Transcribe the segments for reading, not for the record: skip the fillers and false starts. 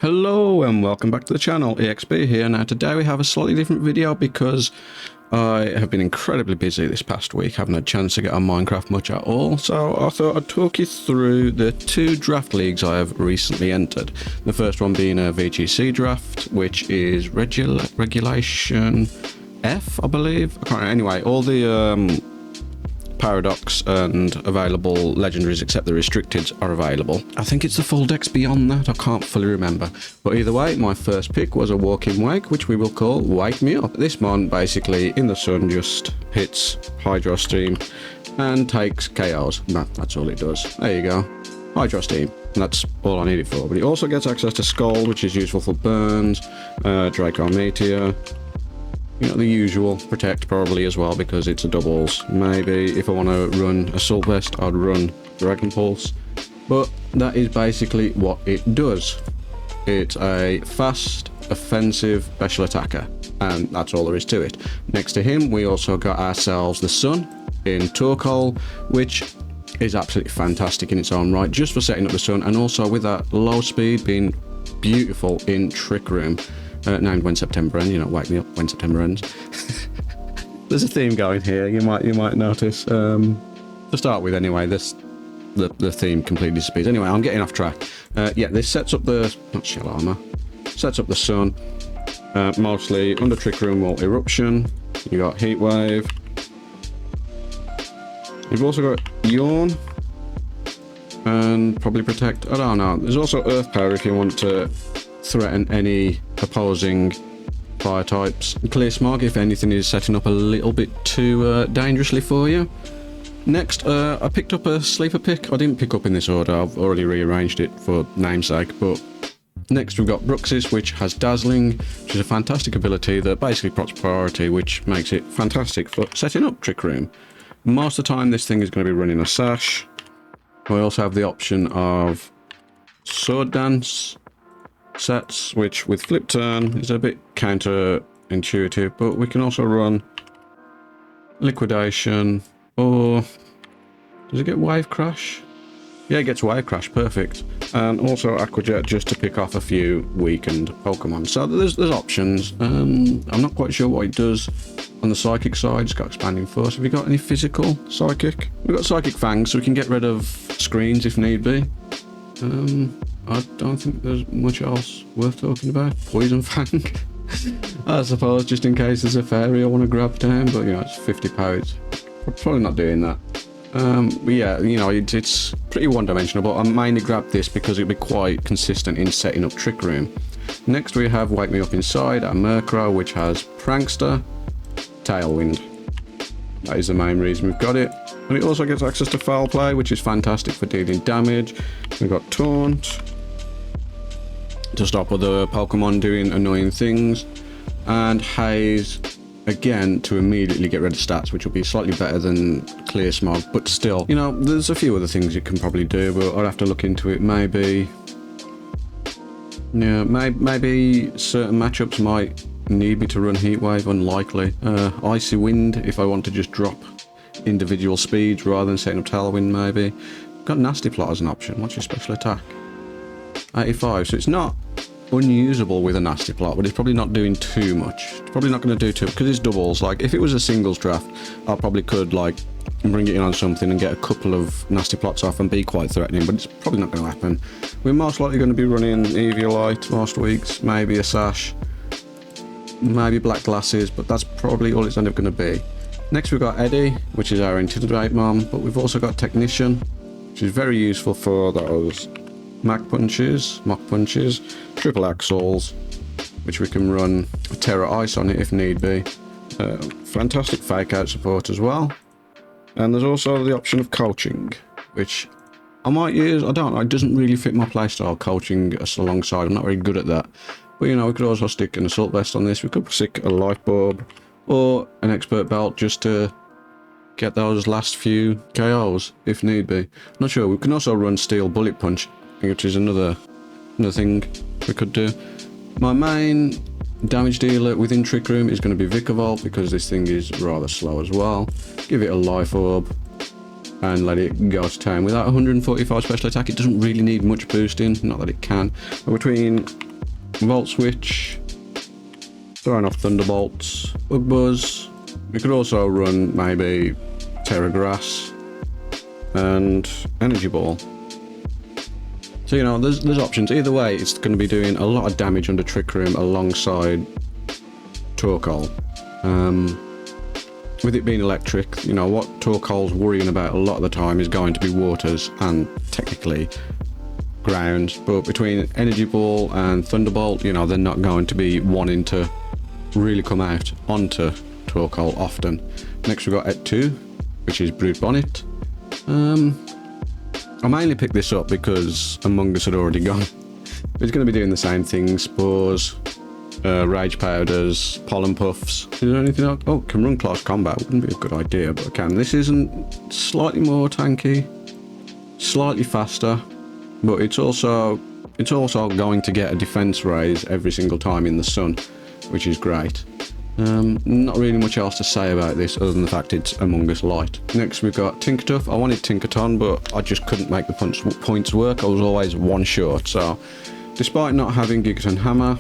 Hello and welcome back to the channel, EXP here. Now today we have a slightly different video because I have been incredibly busy this past week, haven't had a chance to get on Minecraft much at all, so I thought I'd talk you through the two draft leagues I have recently entered. The first one being a VGC draft, which is Regulation F, I believe. I can't remember. Anyway, all the Paradox and available legendaries except the restricted are available. I think it's the full decks beyond that, I can't fully remember. But either way, my first pick was a walking wake, which we will call Wake Me Up. This mon basically in the sun just hits Hydro Steam and takes KOs. That's all it does. There you go. Hydro Steam. And that's all I need it for. But it also gets access to Scald, which is useful for burns, Draco Meteor. You know, the usual. Protect probably as well because it's a doubles. Maybe if I want to run Assault Vest, I'd run Dragon Pulse. But that is basically what it does. It's a fast, offensive special attacker. And that's all there is to it. Next to him, we also got ourselves the Sun in Torkoal, which is absolutely fantastic in its own right, just for setting up the Sun, and also with that low speed being beautiful in Trick Room. Named When September Ends, you know, wake me up when September ends. There's a theme going here, you might notice. To start with anyway, the theme completely disappears. Anyway, I'm getting off track. Yeah, this sets up the, not shell armor, sets up the Sun, mostly under Trick Room or Eruption. You got Heat Wave. You've also got Yawn, and probably Protect, I don't know. There's also Earth Power if you want to threaten any opposing fire types. Clear Smog if anything is setting up a little bit too dangerously for you. Next, I picked up a sleeper pick. I didn't pick up in this order, I've already rearranged it for namesake, but next we've got Bruxis, which has Dazzling, which is a fantastic ability that basically procs priority, which makes it fantastic for setting up Trick Room. Most of the time this thing is going to be running a Sash. We also have the option of Sword Dance sets, which with Flip Turn is a bit counter-intuitive, but we can also run Liquidation, or does it get Wave Crash? Yeah, it gets Wave Crash, perfect. And also Aquajet just to pick off a few weakened Pokemon. So there's options. I'm not quite sure what it does on the Psychic side. It's got Expanding Force. Have we got any physical Psychic? We've got Psychic Fangs, so we can get rid of screens if need be. I don't think there's much else worth talking about. Poison Fang, I suppose, just in case there's a fairy I want to grab down, but you know, it's 50 pounds. I'm probably not doing that. But yeah, you know, it's pretty one-dimensional, but I mainly grabbed this because it'll be quite consistent in setting up Trick Room. Next we have Wake Me Up Inside, our Murkrow, which has Prankster, Tailwind. That is the main reason we've got it. And it also gets access to Foul Play, which is fantastic for dealing damage. We've got Taunt to stop other Pokemon doing annoying things, and Haze again to immediately get rid of stats, which will be slightly better than Clear Smog, but still, you know, there's a few other things you can probably do, but I'd have to look into it. Maybe, yeah, maybe certain matchups might need me to run Heat Wave, unlikely. Icy Wind if I want to just drop individual speeds rather than setting up Tailwind, maybe. Got Nasty Plot as an option. What's your special attack? 85, so it's not unusable with a Nasty Plot, but it's probably not doing too much. It's probably not going to do too, because it's doubles. Like if it was a singles draft, I probably could like bring it in on something and get a couple of Nasty Plots off and be quite threatening, but it's probably not going to happen. We're most likely going to be running Eviolite most weeks, maybe a Sash, maybe Black Glasses, but that's probably all it's end up going to be. Next we've got Eddie, which is our Intimidate Mom, but we've also got Technician, which is very useful for those Mach Punches, Triple Axles, which we can run Terra Ice on it if need be. Fantastic Fake Out support as well. And there's also the option of Coaching, which I might use. I don't know, it doesn't really fit my playstyle, coaching us alongside. I'm not very good at that. But you know, we could also stick an Assault Vest on this. We could stick a Life Bulb or an Expert Belt just to get those last few KOs if need be. Not sure. We can also run Steel Bullet Punch, which is another thing we could do. My main damage dealer within Trick Room is going to be Vikavolt because this thing is rather slow as well. Give it a Life Orb and let it go to town. With that 145 special attack, it doesn't really need much boosting, not that it can. But between Volt Switch, throwing off Thunderbolts, Bug Buzz. We could also run maybe Terra Grass and Energy Ball. So, you know, there's options. Either way, it's going to be doing a lot of damage under Trick Room alongside Torkoal. With it being electric, you know, what Torkoal's worrying about a lot of the time is going to be waters and technically grounds. But between Energy Ball and Thunderbolt, you know, they're not going to be wanting to really come out onto Torkoal often. Next we've got Et 2, which is Brood Bonnet. I mainly picked this up because Among Us had already gone. It's going to be doing the same thing: Spores, Rage Powders, Pollen Puffs. Is there anything else? Oh, can run close combat. Wouldn't be a good idea, but I can. This isn't slightly more tanky, slightly faster, but it's also going to get a defense raise every single time in the sun, which is great. Not really much else to say about this other than the fact it's Among Us Light. Next we've got Tinkertuff. I wanted Tinkerton, but I just couldn't make the points work. I was always one short, so despite not having Gigaton Hammer,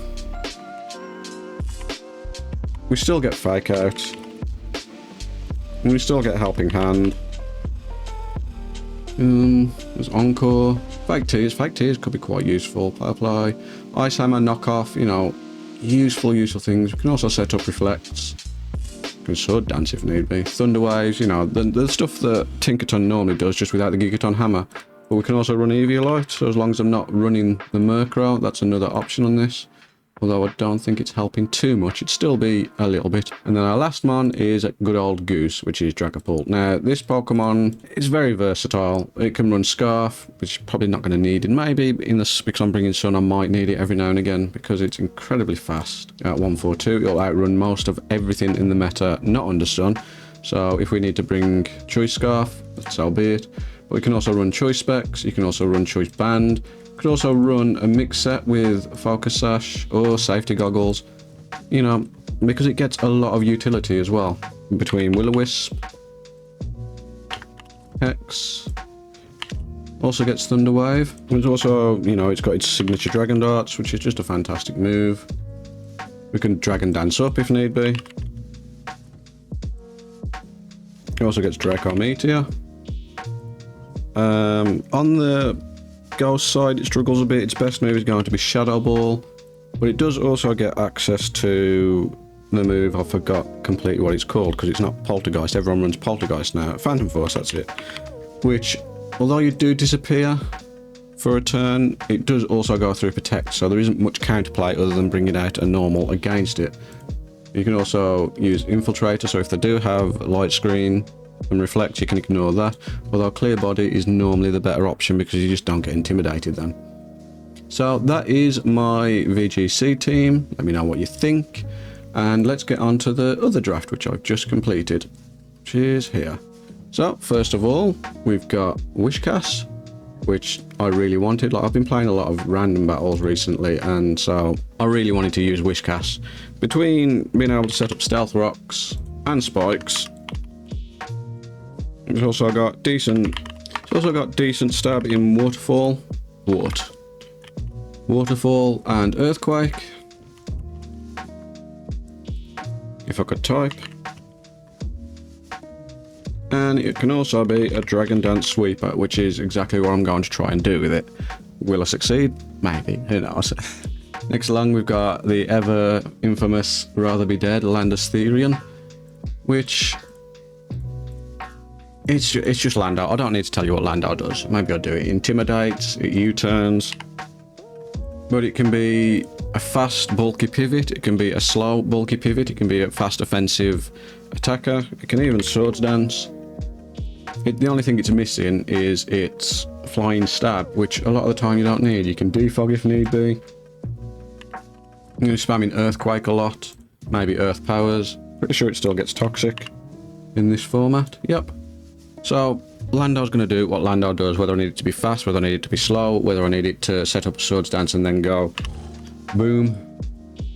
we still get Fake Out, and we still get Helping Hand. There's Encore. Fake Tears could be quite useful. Firefly, Ice Hammer, Knockoff, you know, useful things. We can also set up Reflects. We can Sword Dance if need be. Thunder Waves, you know, the stuff that Tinkerton normally does just without the Gigaton Hammer. But we can also run Eviolite, so as long as I'm not running the Murkrow, that's another option on this. Although I don't think it's helping too much, it'd still be a little bit. And then our last one is a good old Goose, which is Dragapult. Now, this Pokemon is very versatile. It can run Scarf, which is probably not going to need it. Maybe because I'm bringing Sun, I might need it every now and again, because it's incredibly fast. At 142, it'll outrun most of everything in the meta, not under Sun. So if we need to bring Choice Scarf, so be it. But we can also run Choice Specs, you can also run Choice Band. Could also run a mix set with Focus Sash or Safety Goggles, you know, because it gets a lot of utility as well. Between Will-O-Wisp, Hex, also gets Thunder Wave. There's also, you know, it's got its signature Dragon Darts, which is just a fantastic move. We can Dragon Dance up if need be. It also gets Draco Meteor. On the Ghost side, it struggles a bit. Its best move is going to be Shadow Ball, but it does also get access to the move, I forgot completely what it's called because it's not Poltergeist. Everyone runs Poltergeist now. Phantom Force, that's it. Which, although you do disappear for a turn, it does also go through Protect, so there isn't much counterplay other than bringing out a normal against it. You can also use Infiltrator, so if they do have Light Screen and Reflect, you can ignore that, although Clear Body is normally the better option because you just don't get intimidated then. So that is my VGC team. Let me know what you think, and let's get on to the other draft which I've just completed, which is here. So first of all, we've got Wishcast, which I really wanted. Like, I've been playing a lot of random battles recently, and so I really wanted to use Wishcast. Between being able to set up Stealth Rocks and Spikes, it's also got decent stab in Waterfall, Waterfall and Earthquake, if I could type. And it can also be a Dragon Dance Sweeper, which is exactly what I'm going to try and do with it. Will I succeed? Maybe, who knows. Next along we've got the ever infamous Rather Be Dead Landostherian, which it's just Landau. I don't need to tell you what Landau does. Maybe I'll do it. It intimidates, it U-turns, but it can be a fast bulky pivot, it can be a slow bulky pivot, it can be a fast offensive attacker, it can even Swords Dance. The only thing it's missing is its Flying Stab, which a lot of the time you don't need. You can defog if need be. I'm going to be spamming Earthquake a lot, maybe Earth Powers. Pretty sure it still gets Toxic in this format. Yep. So Landau's going to do what Landau does, whether I need it to be fast, whether I need it to be slow, whether I need it to set up a Swords Dance and then go boom.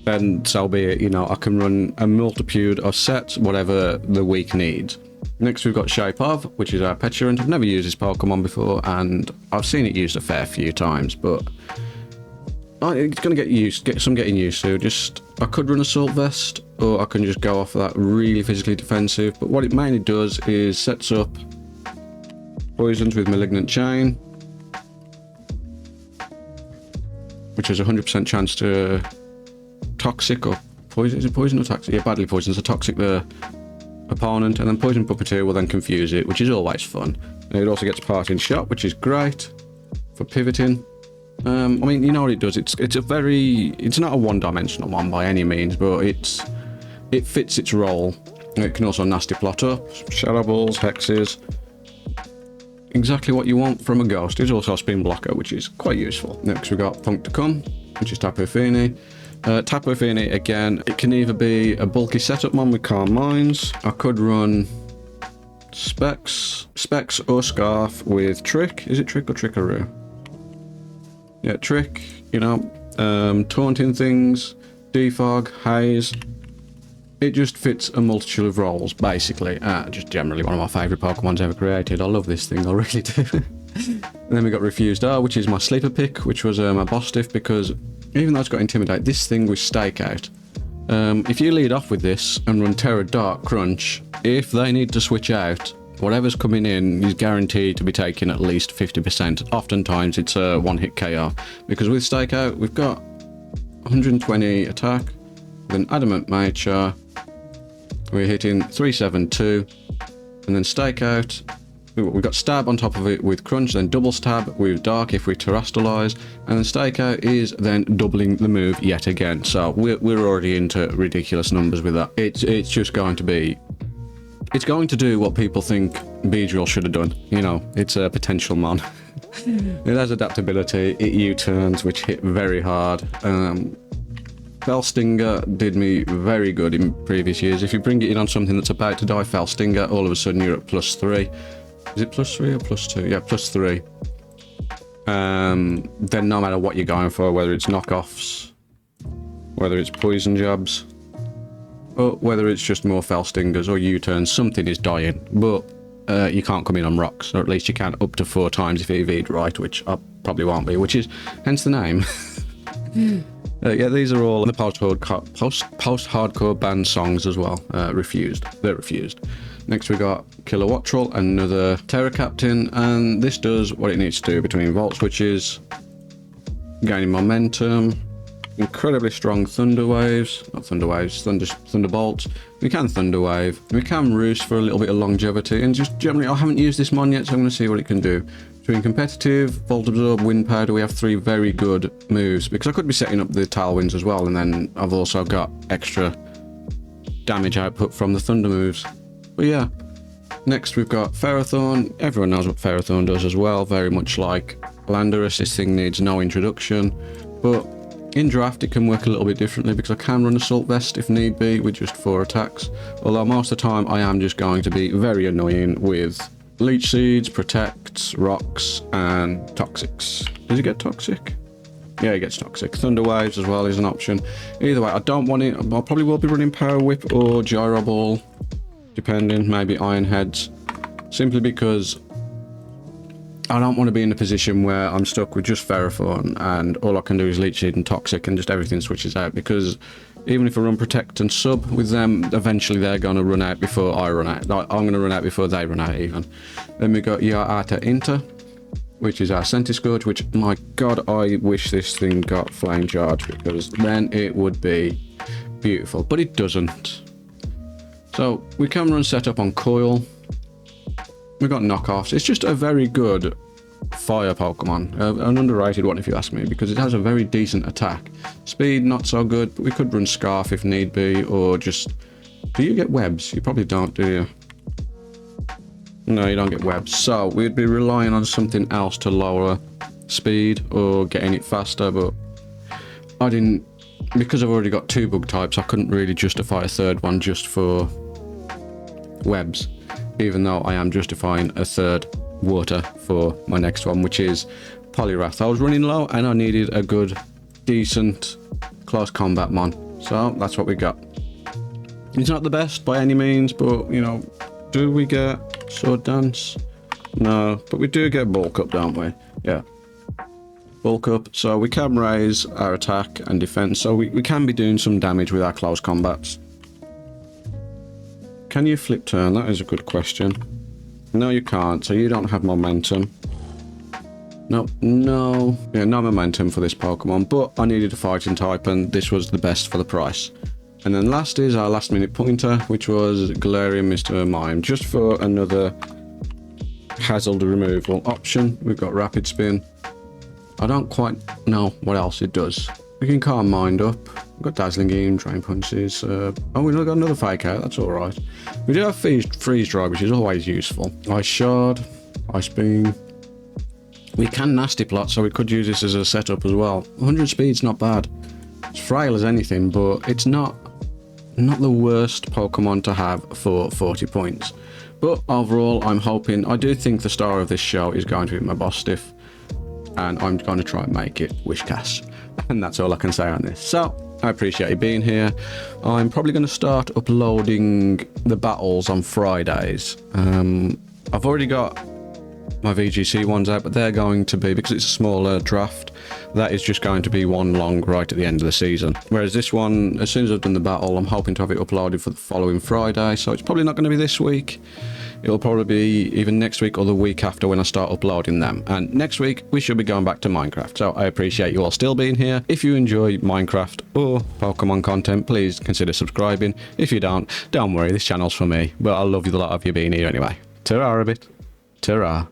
Then so be it, you know, I can run a multitude of sets, whatever the week needs. Next we've got Shape Of, which is our Petulant. I've never used this Pokemon before, and I've seen it used a fair few times, but it's going to get some getting used to. I could run Assault Vest, or I can just go off of that really physically defensive, but what it mainly does is sets up poisons with Malignant Chain, which has a 100% chance to toxic or poison. Is it poison or toxic? Yeah, badly poison, so toxic the opponent, and then Poison Puppeteer will then confuse it, which is always fun. And it also gets Parting Shot, which is great for pivoting. I mean, you know what it does. It's not a one-dimensional one by any means, but it fits its role. It can also nasty plot up, shadow balls, hexes. Exactly what you want from a ghost. It's also a spin blocker, which is quite useful. Next, we've got Funk to Come, which is Tapu Fini. Tapu Fini, again, it can either be a bulky setup one with Calm Minds. I could run Specs or Scarf with Trick. Is it Trick or Trickaroo? Yeah, Trick, you know, taunting things, defog, haze. It just fits a multitude of roles, basically. Just generally one of my favourite Pokemons ever created. I love this thing, I really do. And then we got Refused R, which is my sleeper pick, which was my boss stiff, because even though it's got Intimidate, this thing with Stakeout. If you lead off with this and run Terror, Dark, Crunch, if they need to switch out, whatever's coming in is guaranteed to be taking at least 50%. Oftentimes it's a one-hit KO. Because with Stakeout, we've got 120 attack, then Adamant Nature, we're hitting 372, and then Stakeout, we've got Stab on top of it with Crunch, then double Stab with Dark if we Terrestrialize, and then Stakeout is then doubling the move yet again. So we're already into ridiculous numbers with that. It's just going to be... It's going to do what people think Beedrill should have done. You know, it's a potential mon. It has adaptability, it U-turns, which hit very hard. Fell Stinger did me very good in previous years. If you bring it in on something that's about to die, Fell Stinger, all of a sudden you're at +3. Is it +3 or +2? Yeah, +3. Then no matter what you're going for, whether it's knockoffs, whether it's poison jabs, or whether it's just more Fell Stingers or U-turns, something is dying. But you can't come in on rocks, or at least you can up to 4 times if you evade right, which I probably won't be, which is hence the name. Yeah, these are all the post-hardcore band songs as well. Refused. They're refused. Next we got Kilowattrel, another Terror Captain, and this does what it needs to do between Volt Switches, gaining momentum, incredibly strong Thunder Waves, not Thunder Waves, Thunderbolts. We can Thunder Wave, we can Roost for a little bit of longevity, and just generally, I haven't used this mon yet, so I'm going to see what it can do. Between Competitive, Volt Absorb, Wind Powder, we have 3 very good moves, because I could be setting up the Tailwinds as well, and then I've also got extra damage output from the Thunder moves. But yeah, next we've got Ferrothorn. Everyone knows what Ferrothorn does as well, very much like Landorus. This thing needs no introduction, but in draft it can work a little bit differently, because I can run Assault Vest if need be with just 4 attacks, although most of the time I am just going to be very annoying with Leech Seeds, Protects, Rocks, and Toxics. Does it get Toxic? Yeah, it gets Toxic. Thunder Waves as well is an option. Either way, I don't want it. I probably will be running Power Whip or Gyro Ball, depending, maybe Iron Heads, simply because I don't want to be in a position where I'm stuck with just Ferrothorn and all I can do is Leech Seed and Toxic and just everything switches out, because even if I run Protect and Sub with them, eventually they're going to run out before I run out. Like, I'm going to run out before they run out even. Then we got Yarata Inter, which is our Centiscourge, which, my god, I wish this thing got Flame Charge, because then it would be beautiful, but it doesn't. So we can run Setup on Coil. We've got Knockoffs. It's just a very good fire Pokemon, an underrated one if you ask me, because it has a very decent attack. Speed not so good, but we could run Scarf if need be, or just... Do you get webs? You probably don't, do you? No, you don't get webs. So we'd be relying on something else to lower speed or getting it faster, but I didn't... Because I've already got 2 bug types, I couldn't really justify a 3rd one just for webs, even though I am justifying a 3rd water for my next one, which is Poliwrath. I was running low and I needed a good, decent, close combat mon, so that's what we got. It's not the best by any means, but, you know, do we get Sword Dance? No, but we do get Bulk Up, don't we? Yeah. bulk up, so we can raise our attack and defense, so we can be doing some damage with our close combats. Can you flip turn? That is a good question. No, you can't, so you don't have momentum. No, yeah, no momentum for this Pokemon, but I needed a fighting type and this was the best for the price. And then last is our last minute pointer, which was Galarian Mr. Mime, just for another hazard removal option. We've got Rapid Spin. I don't quite know what else it does. We can calm Mind up. We've got Dazzling Beam, Drain Punches. Oh, we've got another Fake Out, that's alright. We do have Freeze Dry, which is always useful. Ice Shard, Ice Beam. We can Nasty Plot, so we could use this as a setup as well. 100 speed's not bad. It's frail as anything, but it's not the worst Pokemon to have for 40 points. But overall, I'm hoping, I do think the star of this show is going to be my Bostiff, and I'm going to try and make it Wishcast. And that's all I can say on this. So, I appreciate you being here. I'm probably going to start uploading the battles on Fridays. I've already got my VGC ones out, but they're going to be, because it's a smaller draft, that is just going to be one long right at the end of the season. Whereas this one, as soon as I've done the battle, I'm hoping to have it uploaded for the following Friday, so it's probably not going to be this week. It'll probably be even next week or the week after when I start uploading them. And next week, we should be going back to Minecraft. So I appreciate you all still being here. If you enjoy Minecraft or Pokemon content, please consider subscribing. If you don't worry, this channel's for me. But I love you, the lot of you being here anyway. Ta-ra a bit. Ta-ra.